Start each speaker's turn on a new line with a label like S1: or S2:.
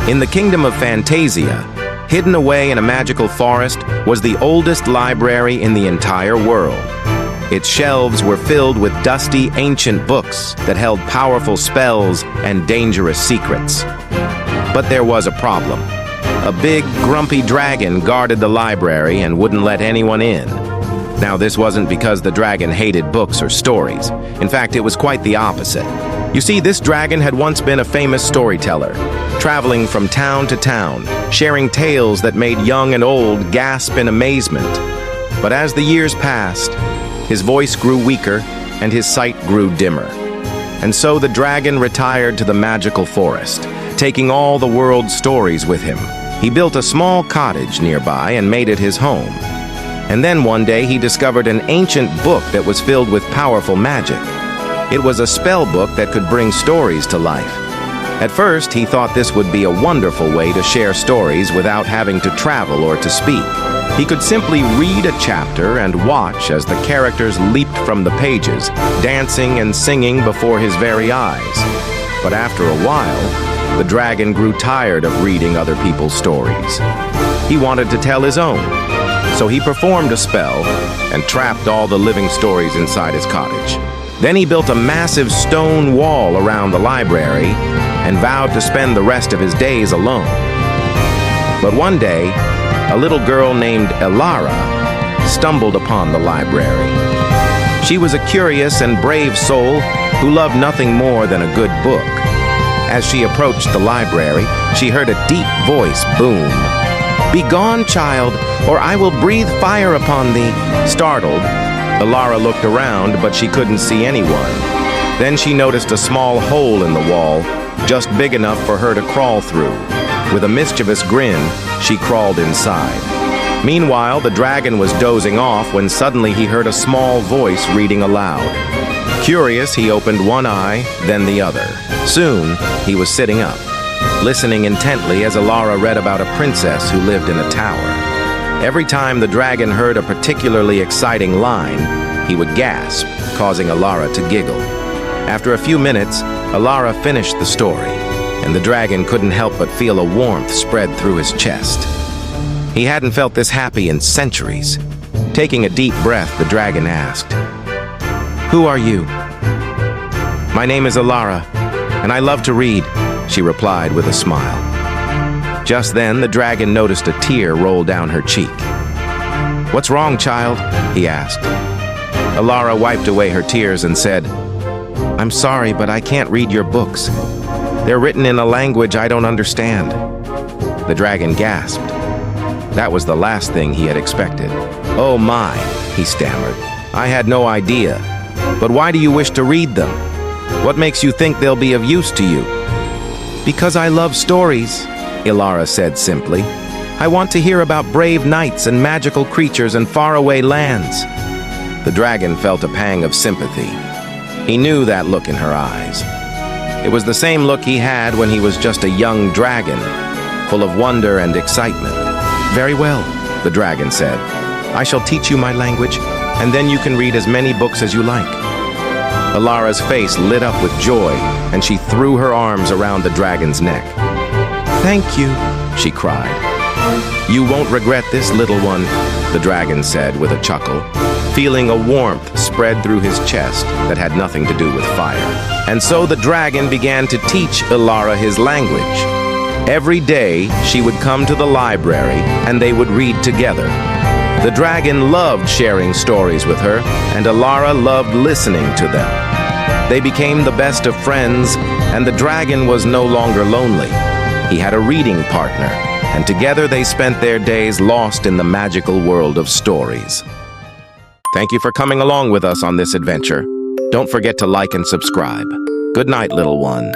S1: In the kingdom of Fantasia, hidden away in a magical forest, was the oldest library in the entire world. Its shelves were filled with dusty, ancient books that held powerful spells and dangerous secrets. But there was a problem. A big, grumpy dragon guarded the library and wouldn't let anyone in. Now, this wasn't because the dragon hated books or stories. In fact, it was quite the opposite. You see, this dragon had once been a famous storyteller, traveling from town to town, sharing tales that made young and old gasp in amazement. But as the years passed, his voice grew weaker and his sight grew dimmer. And so the dragon retired to the magical forest, taking all the world's stories with him. He built a small cottage nearby and made it his home. And then one day he discovered an ancient book that was filled with powerful magic. It was a spell book that could bring stories to life. At first, he thought this would be a wonderful way to share stories without having to travel or to speak. He could simply read a chapter and watch as the characters leaped from the pages, dancing and singing before his very eyes. But after a while, the dragon grew tired of reading other people's stories. He wanted to tell his own, so he performed a spell and trapped all the living stories inside his cottage. Then he built a massive stone wall around the library and vowed to spend the rest of his days alone. But one day, a little girl named Elara stumbled upon the library. She was a curious and brave soul who loved nothing more than a good book. As she approached the library, she heard a deep voice boom. "Begone, child, or I will breathe fire upon thee." Startled, Elara looked around, but she couldn't see anyone. Then she noticed a small hole in the wall, just big enough for her to crawl through. With a mischievous grin, she crawled inside. Meanwhile, the dragon was dozing off when suddenly he heard a small voice reading aloud. Curious, he opened one eye, then the other. Soon, he was sitting up, listening intently as Elara read about a princess who lived in a tower. Every time the dragon heard a particularly exciting line, he would gasp, causing Elara to giggle. After a few minutes, Elara finished the story, and the dragon couldn't help but feel a warmth spread through his chest. He hadn't felt this happy in centuries. Taking a deep breath, the dragon asked, "Who are you?" "My name is Elara, and I love to read," she replied with a smile. Just then, the dragon noticed a tear roll down her cheek. "What's wrong, child?" he asked. Elara wiped away her tears and said, "I'm sorry, but I can't read your books. They're written in a language I don't understand." The dragon gasped. That was the last thing he had expected. "Oh my," he stammered. "I had no idea. But why do you wish to read them? What makes you think they'll be of use to you?" "Because I love stories," Elara said simply. "I want to hear about brave knights and magical creatures in faraway lands." The dragon felt a pang of sympathy. He knew that look in her eyes. It was the same look he had when he was just a young dragon, full of wonder and excitement. "Very well," the dragon said. "I shall teach you my language, and then you can read as many books as you like." Elara's face lit up with joy, and she threw her arms around the dragon's neck. "Thank you," she cried. "You won't regret this, little one," the dragon said with a chuckle, feeling a warmth spread through his chest that had nothing to do with fire. And so the dragon began to teach Elara his language. Every day, she would come to the library, and they would read together. The dragon loved sharing stories with her, and Elara loved listening to them. They became the best of friends, and the dragon was no longer lonely. He had a reading partner, and together they spent their days lost in the magical world of stories. Thank you for coming along with us on this adventure. Don't forget to like and subscribe. Good night, little one.